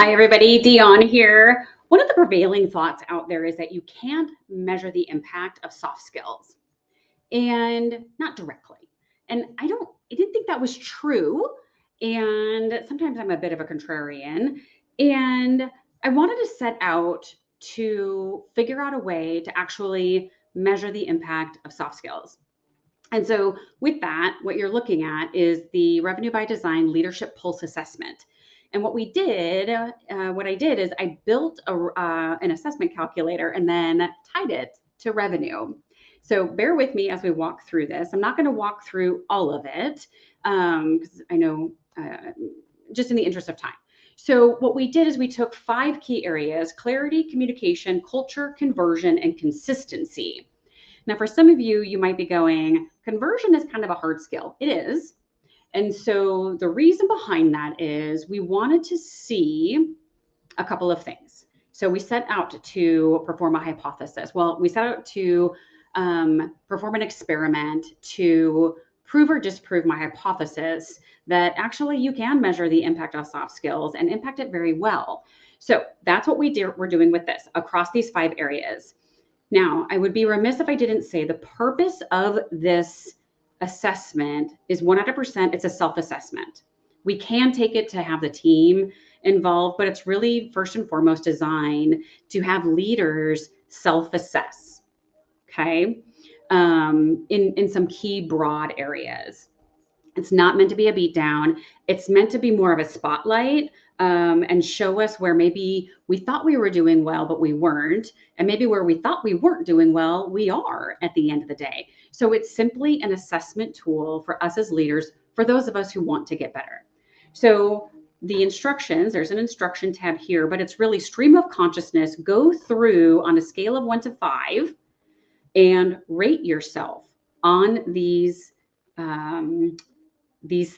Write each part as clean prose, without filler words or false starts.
Hi, everybody. Dion here. One of the prevailing thoughts out there is that you can't measure the impact of soft skills, and not directly. And I didn't think that was true. And sometimes I'm a bit of a contrarian. And I wanted to set out to figure out a way to actually measure the impact of soft skills. And so, with that, what you're looking at is the Revenue by Design Leadership Pulse Assessment. And what I did is I built an assessment calculator and then tied it to revenue. So bear with me as we walk through this. I'm not going to walk through all of it because I know just in the interest of time. So what we did is we took 5 key areas: clarity, communication, culture, conversion, and consistency. Now, for some of you, you might be going, conversion is kind of a hard skill. It is. And so the reason behind that is we wanted to see a couple of things. So we set out to perform a hypothesis. Well, we set out to perform an experiment to prove or disprove my hypothesis that actually you can measure the impact of soft skills and impact it very well. So that's what we're doing with this across these 5 areas. Now, I would be remiss if I didn't say the purpose of this assessment is 100%, it's a self-assessment. We can take it to have the team involved, but it's really first and foremost designed to have leaders self-assess, okay, in some key broad areas. It's not meant to be a beat down. It's meant to be more of a spotlight and show us where maybe we thought we were doing well, but we weren't. And maybe where we thought we weren't doing well, we are at the end of the day. So it's simply an assessment tool for us as leaders, for those of us who want to get better. So the instructions, there's an instruction tab here, but it's really stream of consciousness. Go through on a scale of 1 to 5 and rate yourself on these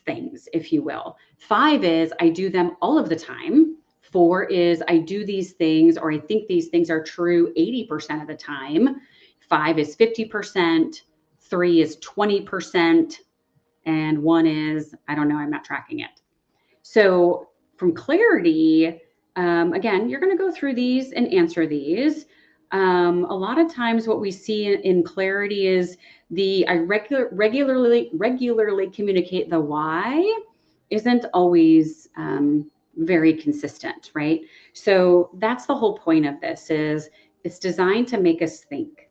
things, if you will. 5 is I do them all of the time. 4 is I do these things, or I think these things are true 80% of the time. 5 is 50%. 3 is 20%. And 1 is, I don't know, I'm not tracking it. So from clarity, again, you're going to go through these and answer these. A lot of times what we see in clarity is I regularly communicate the why isn't always very consistent, right? So that's the whole point of this, is it's designed to make us think.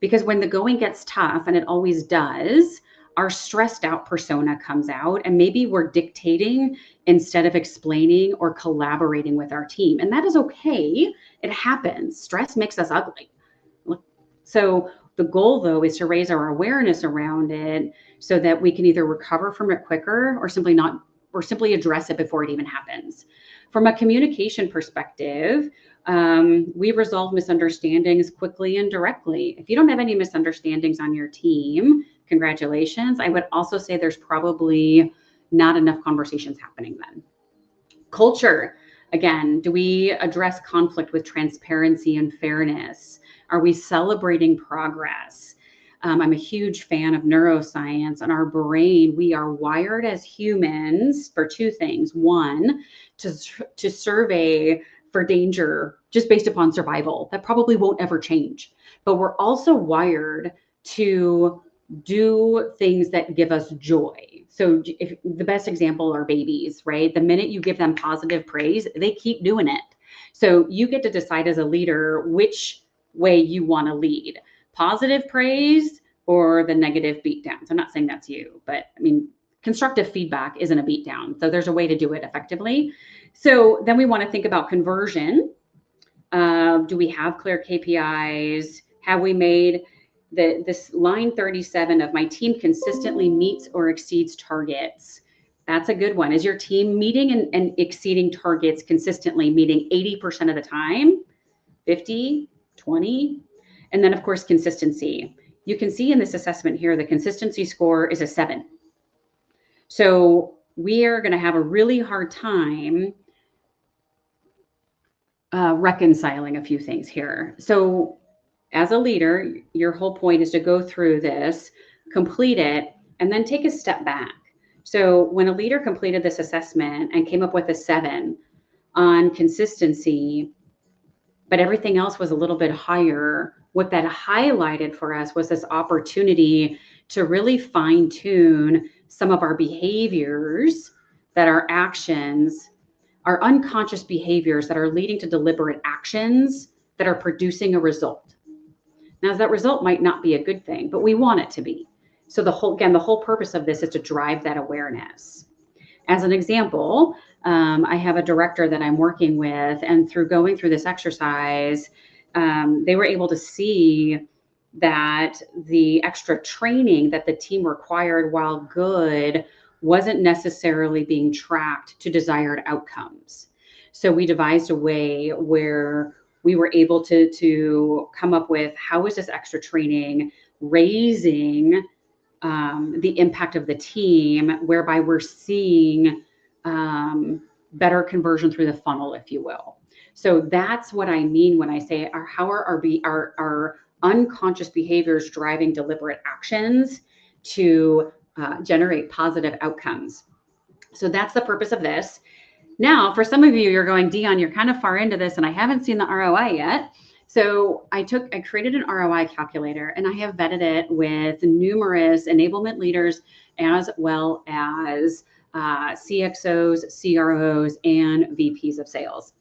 Because when the going gets tough, and it always does, our stressed out persona comes out, and maybe we're dictating instead of explaining or collaborating with our team. And that is okay. It happens. Stress makes us ugly. So the goal, though, is to raise our awareness around it so that we can either recover from it quicker or simply address it before it even happens. From a communication perspective, we resolve misunderstandings quickly and directly. If you don't have any misunderstandings on your team, congratulations. I would also say there's probably not enough conversations happening then. Culture, again, do we address conflict with transparency and fairness? Are we celebrating progress? I'm a huge fan of neuroscience. And our brain, we are wired as humans for 2 things. 1, to survey for danger just based upon survival. That probably won't ever change. But we're also wired to do things that give us joy. So if the best example are babies, right? The minute you give them positive praise, they keep doing it. So you get to decide as a leader which way you want to lead: positive praise or the negative beat downs. I'm not saying that's you, but I mean, constructive feedback isn't a beat down. So there's a way to do it effectively. So then we want to think about conversion. Do we have clear KPIs? Have we made this line 37 of my team consistently meets or exceeds targets? That's a good one. Is your team meeting and exceeding targets consistently, meeting 80% of the time, 50, 20? And then, of course, consistency. You can see in this assessment here, the consistency score is a 7. So we are going to have a really hard time reconciling a few things here. So as a leader, your whole point is to go through this, complete it, and then take a step back. So when a leader completed this assessment and came up with a 7, on consistency, but everything else was a little bit higher. What that highlighted for us was this opportunity to really fine tune some of our behaviors, that our actions, our unconscious behaviors that are leading to deliberate actions that are producing a result. Now, that result might not be a good thing, but we want it to be. So the whole purpose of this is to drive that awareness. As an example, I have a director that I'm working with, and through going through this exercise, they were able to see that the extra training that the team required, while good, wasn't necessarily being tracked to desired outcomes. So we devised a way where we were able to come up with, how is this extra training raising the impact of the team, whereby we're seeing better conversion through the funnel, if you will. So that's what I mean when I say, how are our unconscious behaviors driving deliberate actions to generate positive outcomes. So that's the purpose of this. Now, for some of you, you're going, Dion, you're kind of far into this and I haven't seen the ROI yet. So I created an ROI calculator, and I have vetted it with numerous enablement leaders as well as CXOs, CROs, and VPs of sales.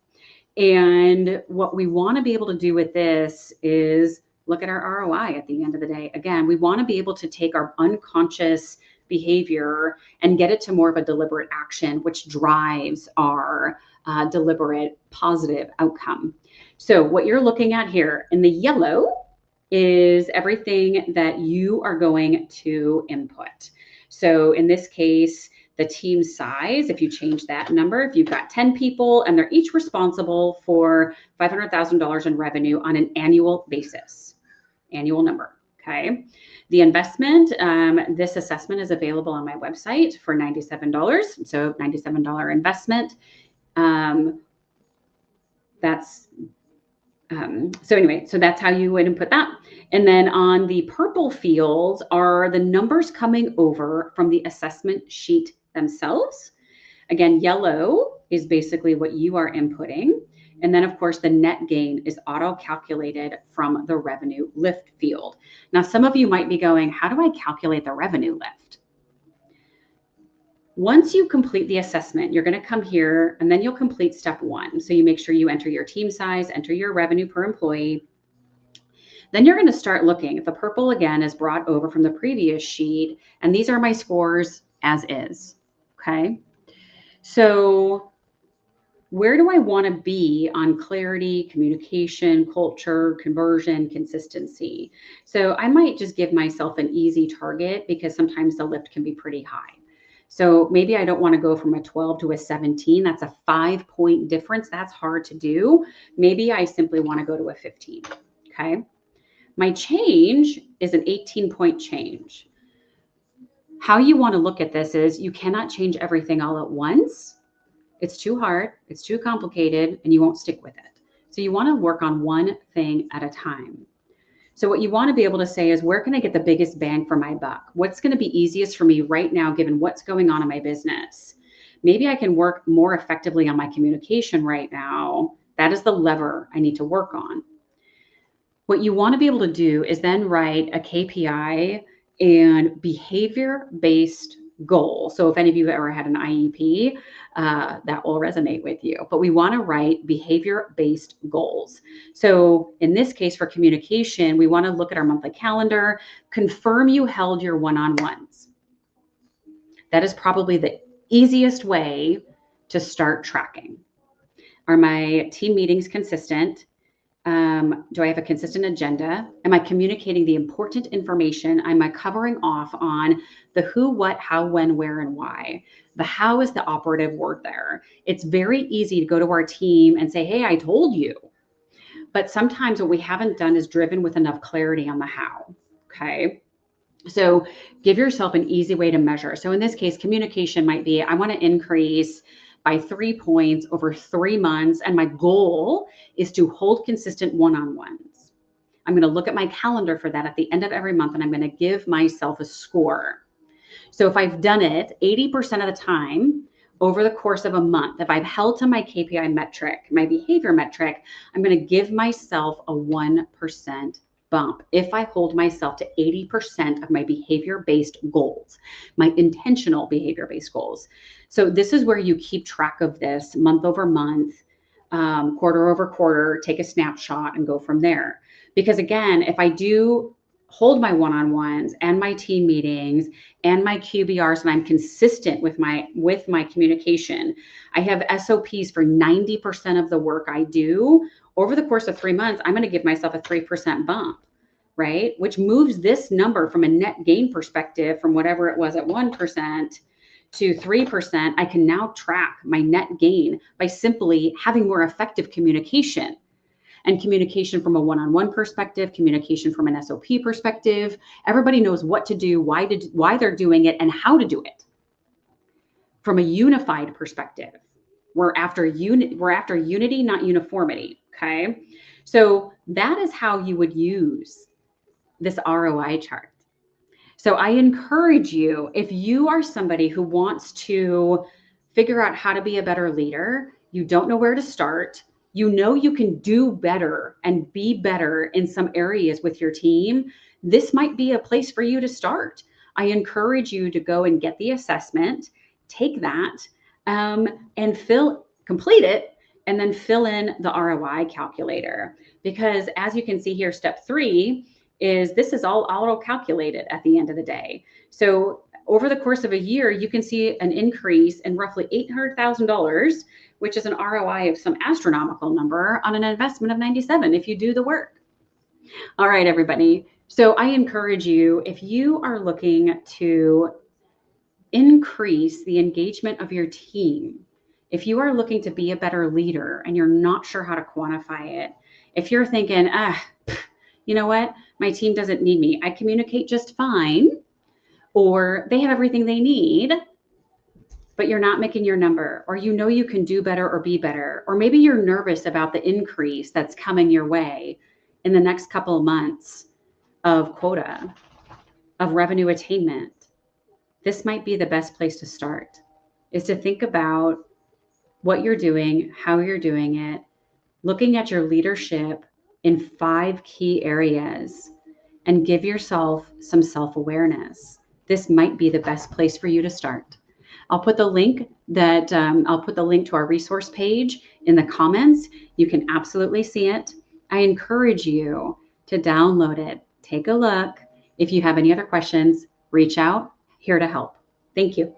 And what we want to be able to do with this is look at our ROI at the end of the day. Again, we want to be able to take our unconscious behavior and get it to more of a deliberate action, which drives our deliberate positive outcome. So what you're looking at here in the yellow is everything that you are going to input. So in this case, the team size, if you change that number, if you've got 10 people and they're each responsible for $500,000 in revenue on an annual basis, annual number, okay? The investment, this assessment is available on my website for $97. So $97 investment. So that's how you would input that. And then on the purple fields are the numbers coming over from the assessment sheet themselves. Again, yellow is basically what you are inputting. And then, of course, the net gain is auto-calculated from the revenue lift field. Now, some of you might be going, how do I calculate the revenue lift? Once you complete the assessment, you're going to come here and then you'll complete step 1. So you make sure you enter your team size, enter your revenue per employee. Then you're going to start looking. The purple, again, is brought over from the previous sheet. And these are my scores as is. Okay. So where do I want to be on clarity, communication, culture, conversion, consistency? So I might just give myself an easy target because sometimes the lift can be pretty high. So maybe I don't want to go from a 12 to a 17. That's a 5-point difference. That's hard to do. Maybe I simply want to go to a 15. Okay. My change is an 18-point change. How you want to look at this is you cannot change everything all at once. It's too hard, it's too complicated, and you won't stick with it. So you want to work on one thing at a time. So what you want to be able to say is, where can I get the biggest bang for my buck? What's going to be easiest for me right now, given what's going on in my business? Maybe I can work more effectively on my communication right now. That is the lever I need to work on. What you want to be able to do is then write a KPI and behavior-based goal. So if any of you have ever had an IEP, that will resonate with you. But we want to write behavior-based goals. So in this case, for communication, we want to look at our monthly calendar, confirm you held your one-on-ones. That is probably the easiest way to start tracking. Are my team meetings consistent? Do I have a consistent agenda? Am I communicating the important information? Am I covering off on the who, what, how, when, where, and why? The how is the operative word there. It's very easy to go to our team and say, hey, I told you. But sometimes what we haven't done is driven with enough clarity on the how, okay? So give yourself an easy way to measure. So in this case, communication might be, I want to increase by 3 points over 3 months. And my goal is to hold consistent one-on-ones. I'm going to look at my calendar for that at the end of every month, and I'm going to give myself a score. So if I've done it 80% of the time over the course of a month, if I've held to my KPI metric, my behavior metric, I'm going to give myself a 1% bump if I hold myself to 80% of my behavior-based goals, my intentional behavior-based goals. So this is where you keep track of this month over month, quarter over quarter, take a snapshot and go from there. Because again, if I do hold my one-on-ones and my team meetings and my QBRs, and I'm consistent with my communication, I have SOPs for 90% of the work I do. Over the course of 3 months, I'm going to give myself a 3% bump, right? Which moves this number from a net gain perspective from whatever it was at 1% to 3%. I can now track my net gain by simply having more effective communication. And communication from a one-on-one perspective, communication from an SOP perspective. Everybody knows what to do, why they're doing it, and how to do it. From a unified perspective, we're after unity, not uniformity. Okay, so that is how you would use this ROI chart. So I encourage you, if you are somebody who wants to figure out how to be a better leader, you don't know where to start, you know you can do better and be better in some areas with your team, this might be a place for you to start. I encourage you to go and get the assessment, take that, and complete it, and then fill in the ROI calculator. Because as you can see here, step 3 is this is all auto-calculated at the end of the day. So over the course of a year, you can see an increase in roughly $800,000, which is an ROI of some astronomical number on an investment of 97 if you do the work. All right, everybody. So I encourage you, if you are looking to increase the engagement of your team, if you are looking to be a better leader and you're not sure how to quantify it, if you're thinking, you know what, my team doesn't need me, I communicate just fine, or they have everything they need, but you're not making your number, or you know you can do better or be better, or maybe you're nervous about the increase that's coming your way in the next couple of months of quota, of revenue attainment, this might be the best place to start, is to think about what you're doing, how you're doing it, looking at your leadership in 5 key areas, and give yourself some self-awareness. This might be the best place for you to start. I'll put the link to our resource page in the comments. You can absolutely see it. I encourage you to download it. Take a look. If you have any other questions, reach out. Here to help. Thank you.